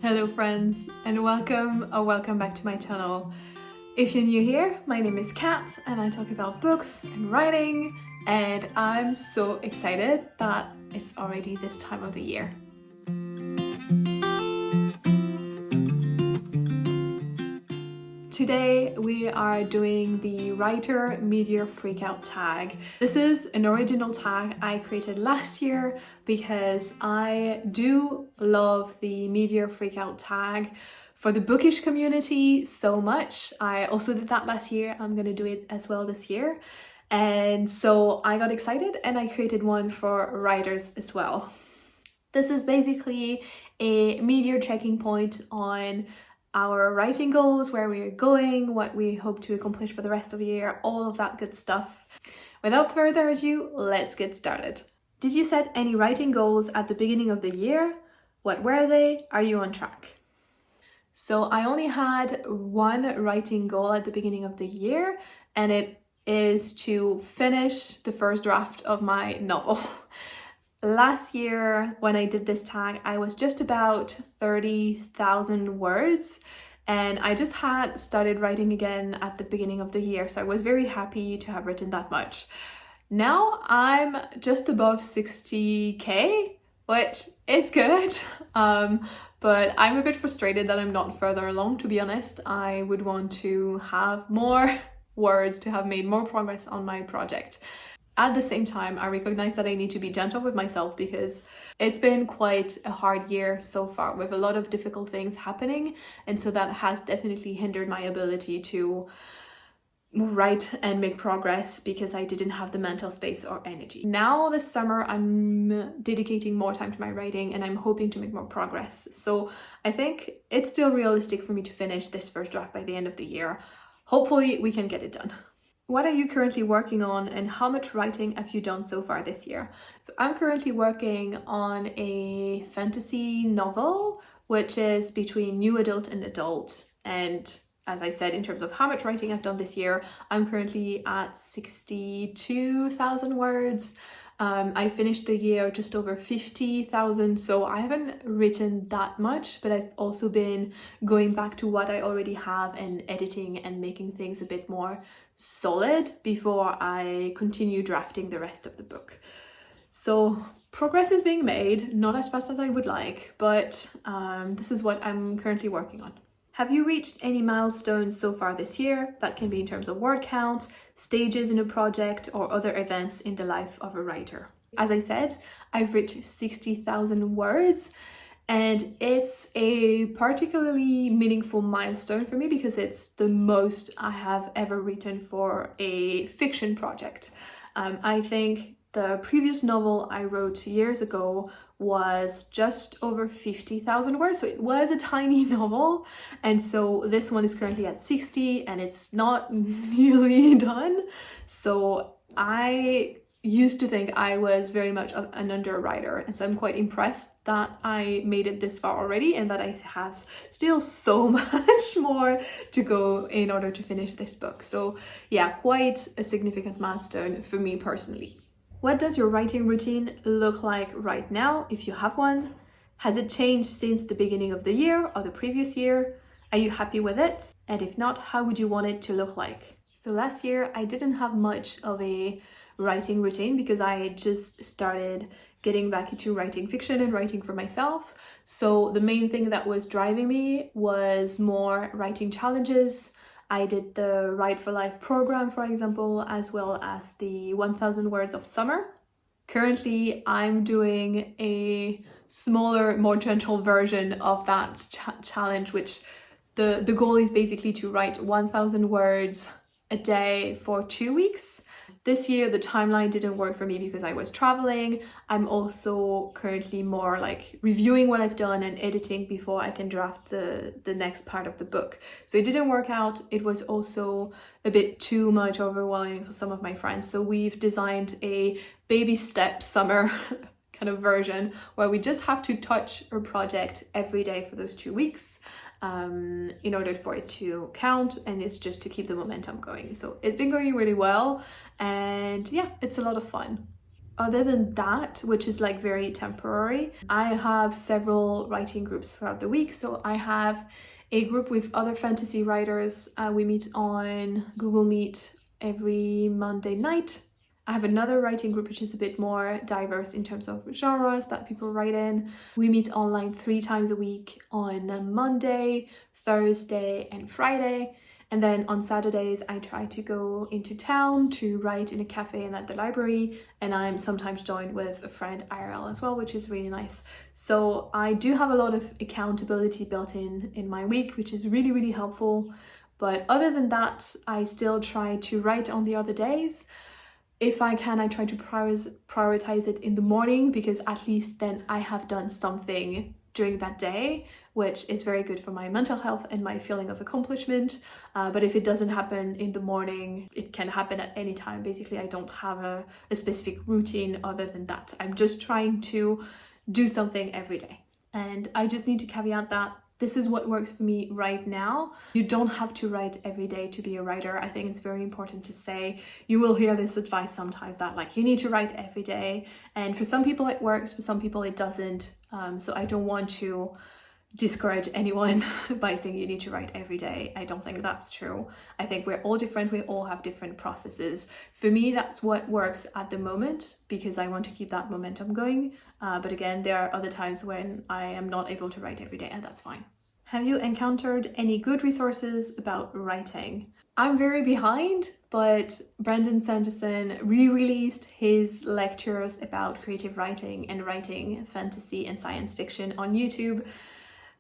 Hello friends, and welcome back to my channel. If you're new here, my name is Kat and I talk about books and writing, and I'm so excited that it's already this time of the year. Today we are doing the writer media freakout tag. This is an original tag I created last year because I do love the media freakout tag for the bookish community so much. I also did that last year. I'm gonna do it as well this year. And so I got excited and I created one for writers as well. This is basically a media checking point on our writing goals, where we're going, what we hope to accomplish for the rest of the year, all of that good stuff. Without further ado, let's get started. Did you set any writing goals at the beginning of the year? What were they? Are you on track? So I only had one writing goal at the beginning of the year, and it is to finish the first draft of my novel. Last year, when I did this tag, I was just about 30,000 words, and I just had started writing again at the beginning of the year, so I was very happy to have written that much. Now I'm just above 60k, which is good, but I'm a bit frustrated that I'm not further along, to be honest. I would want to have more words, to have made more progress on my project. At the same time, I recognize that I need to be gentle with myself because it's been quite a hard year so far with a lot of difficult things happening, and so that has definitely hindered my ability to write and make progress because I didn't have the mental space or energy. Now this summer I'm dedicating more time to my writing and I'm hoping to make more progress. So I think it's still realistic for me to finish this first draft by the end of the year. Hopefully we can get it done. What are you currently working on and how much writing have you done so far this year? So I'm currently working on a fantasy novel, which is between new adult and adult. And as I said, in terms of how much writing I've done this year, I'm currently at 62,000 words. I finished the year just over 50,000, so I haven't written that much, but I've also been going back to what I already have and editing and making things a bit more solid before I continue drafting the rest of the book. So progress is being made, not as fast as I would like, but this is what I'm currently working on. Have you reached any milestones so far this year? That can be in terms of word count, stages in a project, or other events in the life of a writer. As I said, I've reached 60,000 words, and it's a particularly meaningful milestone for me because it's the most I have ever written for a fiction project. I think the previous novel I wrote years ago was just over 50,000 words, so it was a tiny novel, and so this one is currently at 60 and it's not nearly done. So I used to think I was very much an underwriter, and so I'm quite impressed that I made it this far already and that I have still so much more to go in order to finish this book. So yeah, quite a significant milestone for me personally. What does your writing routine look like right now, if you have one? Has it changed since the beginning of the year or the previous year? Are you happy with it? And if not, how would you want it to look like? So last year I didn't have much of a writing routine because I just started getting back into writing fiction and writing for myself. So the main thing that was driving me was more writing challenges. I did the Write for Life program, for example, as well as the 1000 Words of Summer. Currently, I'm doing a smaller, more gentle version of that challenge, which the goal is basically to write 1000 words a day for 2 weeks. This year, the timeline didn't work for me because I was traveling. I'm also currently more like reviewing what I've done and editing before I can draft the next part of the book. So it didn't work out. It was also a bit too much overwhelming for some of my friends. So we've designed a baby step summer kind of version where we just have to touch a project every day for those 2 weeks. In order for it to count, and it's just to keep the momentum going. So it's been going really well, and yeah, it's a lot of fun. Other than that, which is like very temporary, I have several writing groups throughout the week. So I have a group with other fantasy writers. We meet on Google Meet every Monday night. I have another writing group which is a bit more diverse in terms of genres that people write in. We meet online 3 times a week on Monday, Thursday, and Friday. And then on Saturdays, I try to go into town to write in a cafe and at the library. And I'm sometimes joined with a friend IRL as well, which is really nice. So I do have a lot of accountability built in my week, which is really, really helpful. But other than that, I still try to write on the other days. If I can, I try to prioritize it in the morning, because at least then I have done something during that day, which is very good for my mental health and my feeling of accomplishment. But if it doesn't happen in the morning, it can happen at any time. Basically, I don't have a specific routine other than that. I'm just trying to do something every day. And I just need to caveat that this is what works for me right now. You don't have to write every day to be a writer. I think it's very important to say. You will hear this advice sometimes that like you need to write every day. And for some people it works, for some people it doesn't. So I don't want to discourage anyone by saying you need to write every day. I don't think that's true. I think we're all different. We all have different processes. For me, that's what works at the moment because I want to keep that momentum going. But again, there are other times when I am not able to write every day, and that's fine. Have you encountered any good resources about writing? I'm very behind, but Brandon Sanderson re-released his lectures about creative writing and writing fantasy and science fiction on YouTube.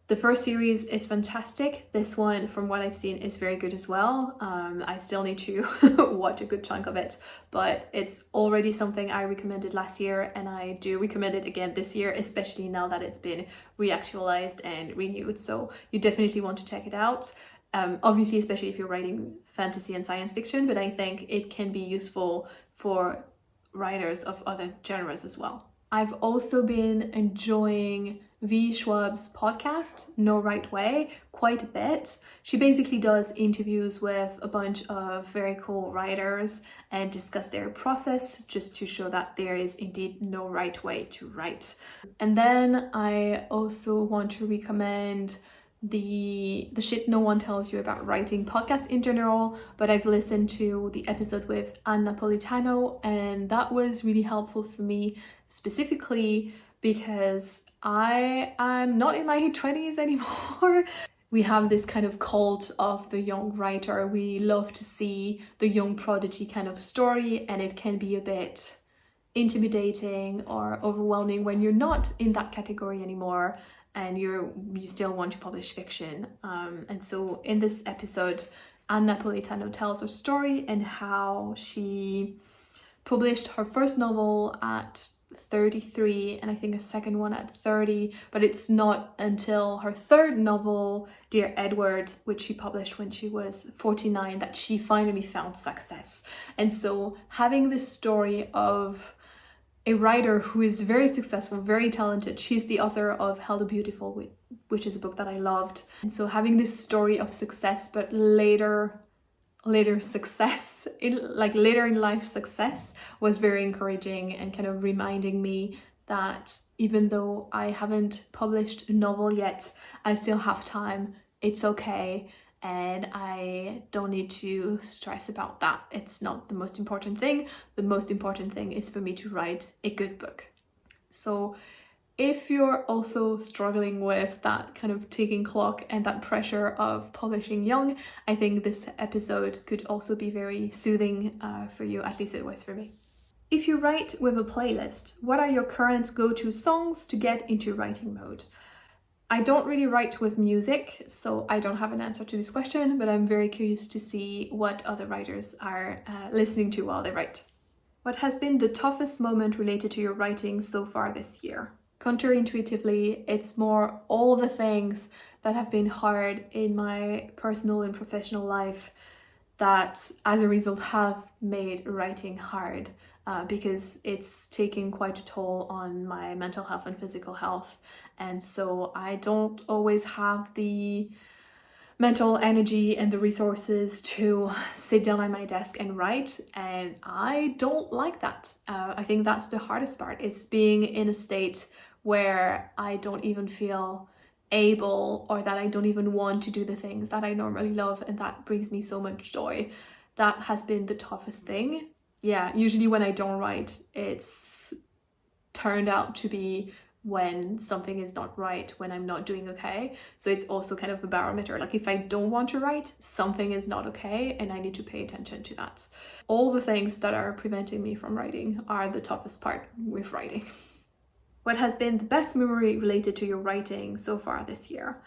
The first series is fantastic. This one, from what I've seen, is very good as well. I still need to watch a good chunk of it, but it's already something I recommended last year, and I do recommend it again this year, especially now that it's been reactualized and renewed. So you definitely want to check it out. Obviously, especially if you're writing fantasy and science fiction, but I think it can be useful for writers of other genres as well. I've also been enjoying V. Schwab's podcast, No Right Way, quite a bit. She basically does interviews with a bunch of very cool writers and discuss their process just to show that there is indeed no right way to write. And then I also want to recommend the Shit No One Tells You About Writing podcast in general, but I've listened to the episode with Anne Napolitano, and that was really helpful for me specifically because I am not in my 20s anymore. We have this kind of cult of the young writer. We love to see the young prodigy kind of story, and it can be a bit intimidating or overwhelming when you're not in that category anymore and you still want to publish fiction. And so in this episode, Anne Napolitano tells her story and how she published her first novel at 33 and I think a second one at 30, but it's not until her third novel, Dear Edward, which she published when she was 49, that she finally found success. And so having this story of a writer who is very successful, very talented. She's the author of Hell the Beautiful, which is a book that I loved. And so having this story of success, but later success, later in life success, was very encouraging and kind of reminding me that even though I haven't published a novel yet, I still have time. It's okay. And I don't need to stress about that. It's not the most important thing. The most important thing is for me to write a good book. So if you're also struggling with that kind of ticking clock and that pressure of publishing young, I think this episode could also be very soothing for you. At least it was for me. If you write with a playlist, what are your current go-to songs to get into writing mode? I don't really write with music, so I don't have an answer to this question, but I'm very curious to see what other writers are listening to while they write. What has been the toughest moment related to your writing so far this year? Counterintuitively, it's more all the things that have been hard in my personal and professional life that as a result have made writing hard. Because it's taking quite a toll on my mental health and physical health. And so I don't always have the mental energy and the resources to sit down at my desk and write, and I don't like that. I think that's the hardest part, is being in a state where I don't even feel able, or that I don't even want to do the things that I normally love and that brings me so much joy. That has been the toughest thing. Yeah, usually when I don't write, it's turned out to be when something is not right, when I'm not doing okay. So it's also kind of a barometer. Like if I don't want to write, something is not okay and I need to pay attention to that. All the things that are preventing me from writing are the toughest part with writing. What has been the best memory related to your writing so far this year?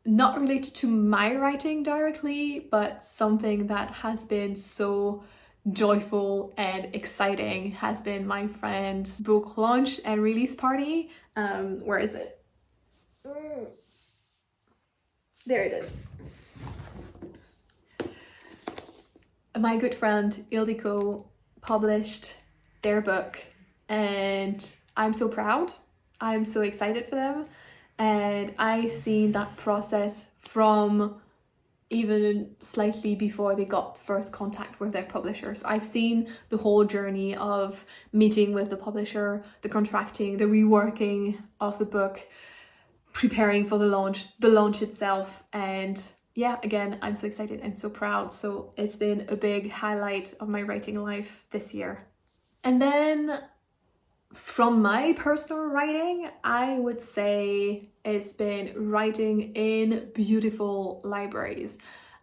Not related to my writing directly, but something that has been so joyful and exciting has been my friend's book launch and release party. Where is it? There it is. My good friend Ildiko published their book and I'm so proud. I'm so excited for them. And I've seen that process from even slightly before they got first contact with their publishers. I've seen the whole journey of meeting with the publisher, the contracting, the reworking of the book, preparing for the launch itself. And yeah, again, I'm so excited and so proud. So it's been a big highlight of my writing life this year. And then from my personal writing, I would say it's been writing in beautiful libraries.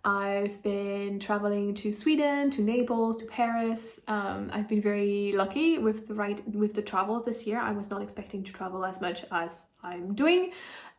I've been traveling to Sweden, to Naples, to Paris. I've been very lucky with the travel this year. I was not expecting to travel as much as I'm doing.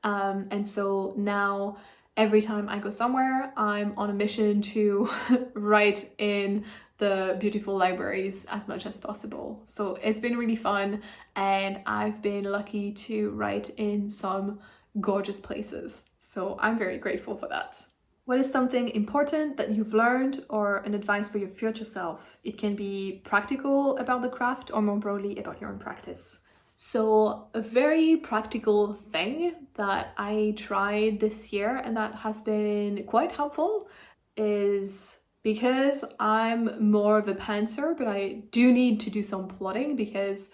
And so now every time I go somewhere, I'm on a mission to write in the beautiful libraries as much as possible. So it's been really fun and I've been lucky to write in some gorgeous places. So I'm very grateful for that. What is something important that you've learned or an advice for your future self? It can be practical about the craft or more broadly about your own practice. So a very practical thing that I tried this year and that has been quite helpful is, because I'm more of a pantser, but I do need to do some plotting because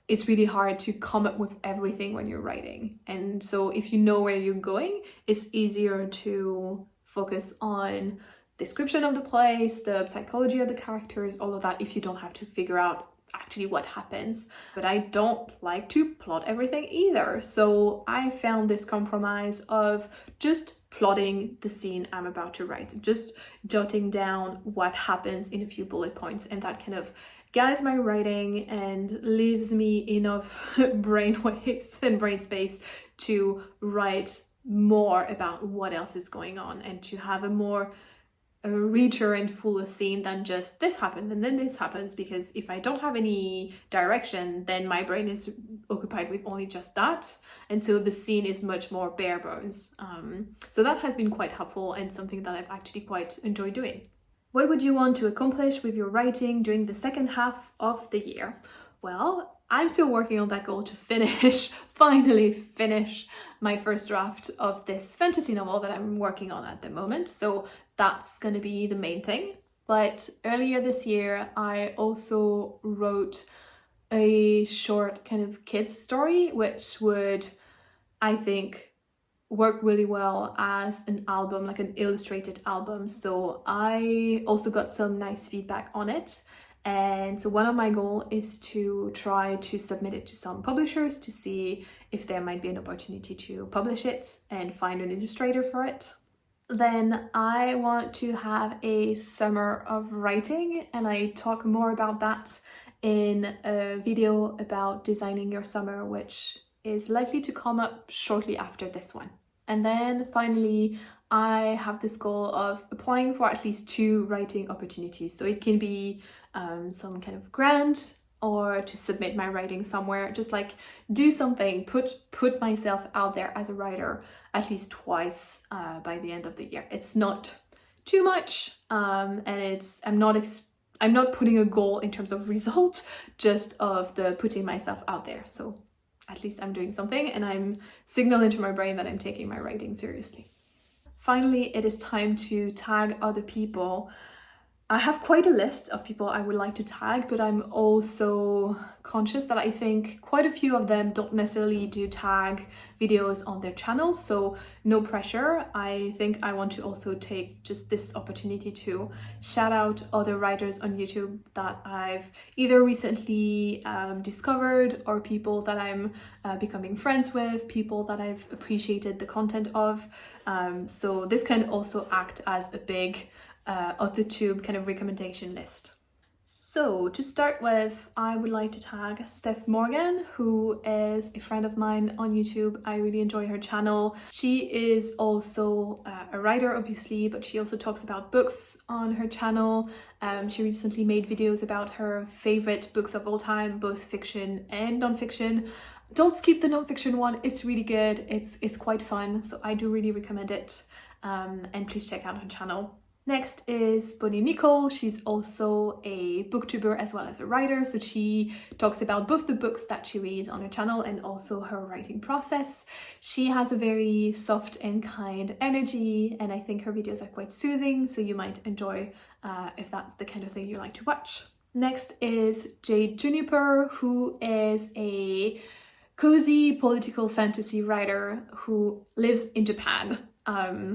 it's really hard to come up with everything when you're writing. And so if you know where you're going, it's easier to focus on description of the place, the psychology of the characters, all of that, if you don't have to figure out actually what happens. But I don't like to plot everything either. So I found this compromise of just plotting the scene I'm about to write, just jotting down what happens in a few bullet points, and that kind of guides my writing and leaves me enough brain waves and brain space to write more about what else is going on and to have a richer and fuller scene than just this happened and then this happens, because if I don't have any direction, then my brain is occupied with only just that, and so the scene is much more bare bones. So that has been quite helpful and something that I've actually quite enjoyed doing. What would you want to accomplish with your writing during the second half of the year? Well, I'm still working on that goal to finally finish my first draft of this fantasy novel that I'm working on at the moment. So that's going to be the main thing. But earlier this year, I also wrote a short kind of kids story, which would, I think, work really well as an album, like an illustrated album. So I also got some nice feedback on it. And so one of my goals is to try to submit it to some publishers to see if there might be an opportunity to publish it and find an illustrator for it. Then I want to have a summer of writing, and I talk more about that in a video about designing your summer, which is likely to come up shortly after this one. And then finally, I have this goal of applying for at least 2 writing opportunities. So it can be some kind of grant, or to submit my writing somewhere, just like do something, put myself out there as a writer at least twice by the end of the year. It's not too much, and I'm not putting a goal in terms of result, just of the putting myself out there. So at least I'm doing something and I'm signaling to my brain that I'm taking my writing seriously. Finally, it is time to tag other people. I have quite a list of people I would like to tag, but I'm also conscious that I think quite a few of them don't necessarily do tag videos on their channel, so no pressure. I think I want to also take just this opportunity to shout out other writers on YouTube that I've either recently discovered, or people that I'm becoming friends with, people that I've appreciated the content of. So this can also act as a big AuthorTube kind of recommendation list. So to start with, I would like to tag Steph Morgan, who is a friend of mine on YouTube. I really enjoy her channel. She is also a writer, obviously, but she also talks about books on her channel. She recently made videos about her favorite books of all time, both fiction and non-fiction. Don't skip the non-fiction one, it's really good, it's quite fun, so I do really recommend it, and please check out her channel. Next is Bonnie Nicole. She's also a booktuber as well as a writer, so she talks about both the books that she reads on her channel and also her writing process. She has a very soft and kind energy, and I think her videos are quite soothing, so you might enjoy if that's the kind of thing you like to watch. Next is Jade Juniper, who is a cozy political fantasy writer who lives in Japan.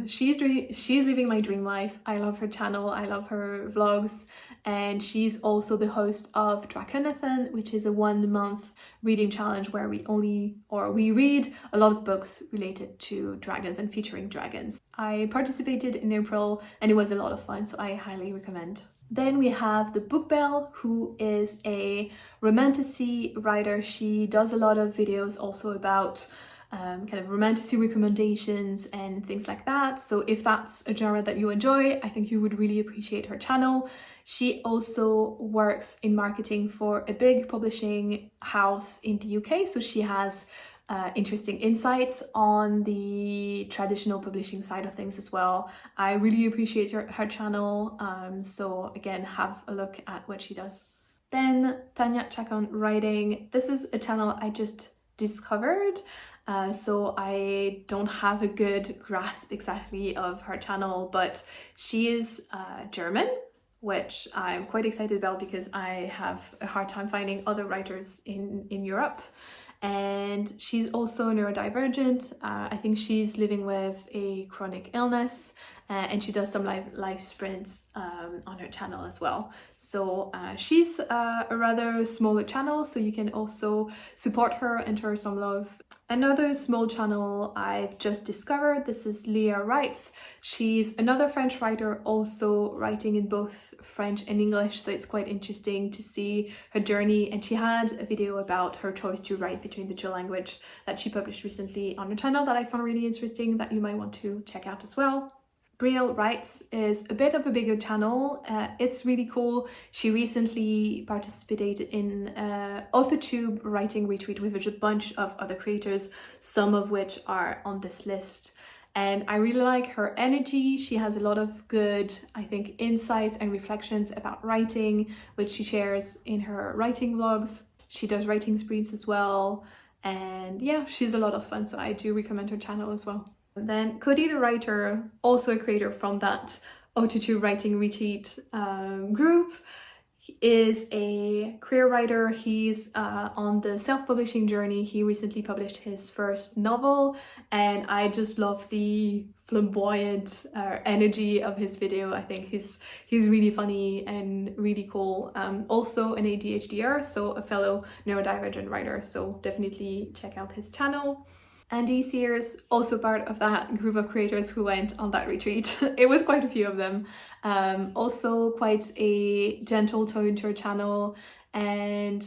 She's living my dream life. I love her channel, I love her vlogs, and she's also the host of Draconathon, which is a 1 month reading challenge where we read a lot of books related to dragons and featuring dragons. I participated in April and it was a lot of fun, so I highly recommend. Then we have the Book Bell, who is a romantasy writer. She does a lot of videos also about kind of romantasy recommendations and things like that. So if that's a genre that you enjoy, I think you would really appreciate her channel. She also works in marketing for a big publishing house in the UK, so she has interesting insights on the traditional publishing side of things as well. I really appreciate her channel, so again, have a look at what she does. Then Tanya Chacon Writing. This is a channel I just discovered, so I don't have a good grasp exactly of her channel, but she is German, which I'm quite excited about because I have a hard time finding other writers in Europe. And she's also neurodivergent. I think she's living with a chronic illness, and she does some live sprints on her channel as well. So she's a rather smaller channel, so you can also support her and her some love. Another small channel I've just discovered, this is Leah Writes. She's another French writer, also writing in both French and English, so it's quite interesting to see her journey. And she had a video about her choice to write between the two languages that she published recently on her channel that I found really interesting, that you might want to check out as well. Brielle Writes is a bit of a bigger channel. It's really cool. She recently participated in AuthorTube writing retreat with a bunch of other creators, some of which are on this list. And I really like her energy. She has a lot of good, I think, insights and reflections about writing, which she shares in her writing vlogs. She does writing sprints as well. And yeah, she's a lot of fun, so I do recommend her channel as well. Then Cody the writer, also a creator from that AuthorTube writing retreat group, is a queer writer. He's on the self-publishing journey. He recently published his first novel, and I just love the flamboyant energy of his video. I think he's really funny and really cool. Also an ADHDer, so a fellow neurodivergent writer, so definitely check out his channel. Andy Sears, also part of that group of creators who went on that retreat. It was quite a few of them. Also quite a gentle tone to her channel, and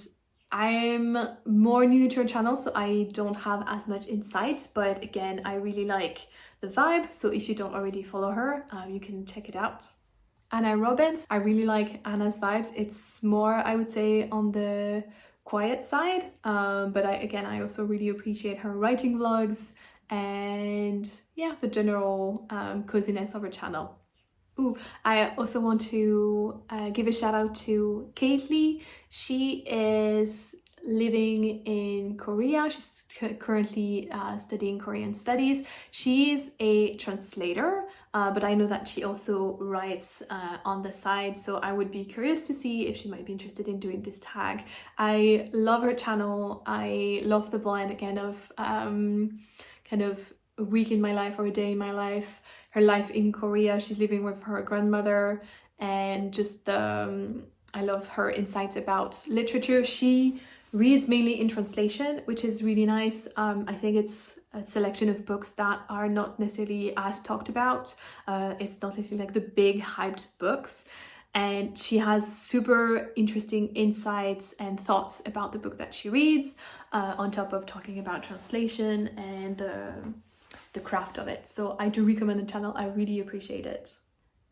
I'm more new to her channel, so I don't have as much insight, but again, I really like the vibe, so if you don't already follow her, you can check it out. Anna Robbins, I really like Anna's vibes. It's more, I would say, on the quiet side, but I also really appreciate her writing vlogs and yeah, the general coziness of her channel. Ooh, I also want to give a shout out to Kaylee. She is living in Korea. She's currently studying Korean studies. She's a translator, but I know that she also writes on the side, so I would be curious to see if she might be interested in doing this tag. I love her channel. I love the blend again of kind of a week in my life or a day in my life, her life in Korea. She's living with her grandmother, and just I love her insights about literature. She reads mainly in translation, which is really nice. I think it's a selection of books that are not necessarily as talked about. It's not necessarily like the big hyped books. And she has super interesting insights and thoughts about the book that she reads, on top of talking about translation and the craft of it. So I do recommend the channel. I really appreciate it.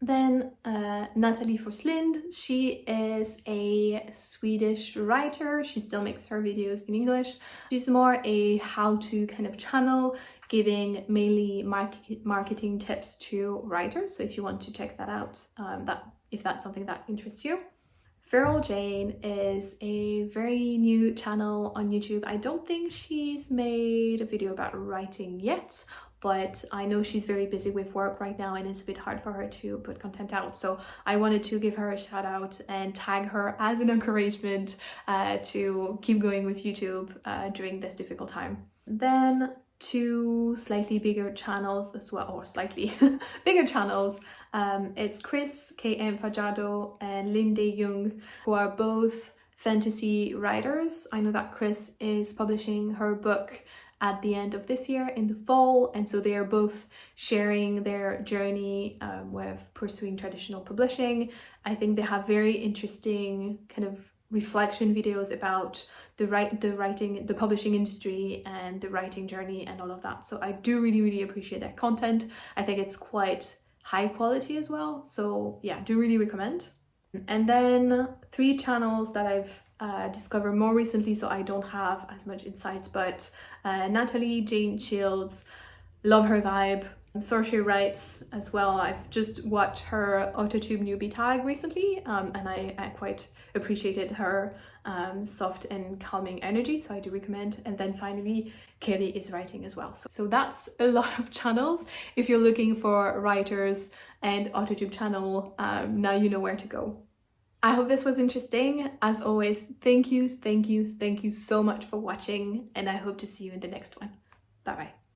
Then Natalie Forslind, she is a Swedish writer. She still makes her videos in English. She's more a how-to kind of channel, giving mainly marketing tips to writers. So if you want to check that out, if that's something that interests you. Feral Jane is a very new channel on YouTube. I don't think she's made a video about writing yet, but I know she's very busy with work right now and it's a bit hard for her to put content out. So I wanted to give her a shout out and tag her as an encouragement to keep going with YouTube during this difficult time. Then two slightly bigger channels as well, or slightly bigger channels. It's Chris KM Fajado and Linde Jung, who are both fantasy writers. I know that Chris is publishing her book at the end of this year in the fall, and so they are both sharing their journey with pursuing traditional publishing. I think they have very interesting kind of reflection videos about the publishing industry and the writing journey and all of that. So I do really appreciate their content. I think it's quite high quality as well. So yeah, do really recommend. And then three channels that I've discovered more recently, so I don't have as much insights, but Natalie Jane Shields, love her vibe. Sorcery writes as well. I've just watched her AuthorTube newbie tag recently, and I quite appreciated her soft and calming energy, so I do recommend. And then finally, Kelly is writing as well. So that's a lot of channels. If you're looking for writers and AuthorTube channel, now you know where to go. I hope this was interesting. As always, thank you so much for watching, and I hope to see you in the next one. Bye bye.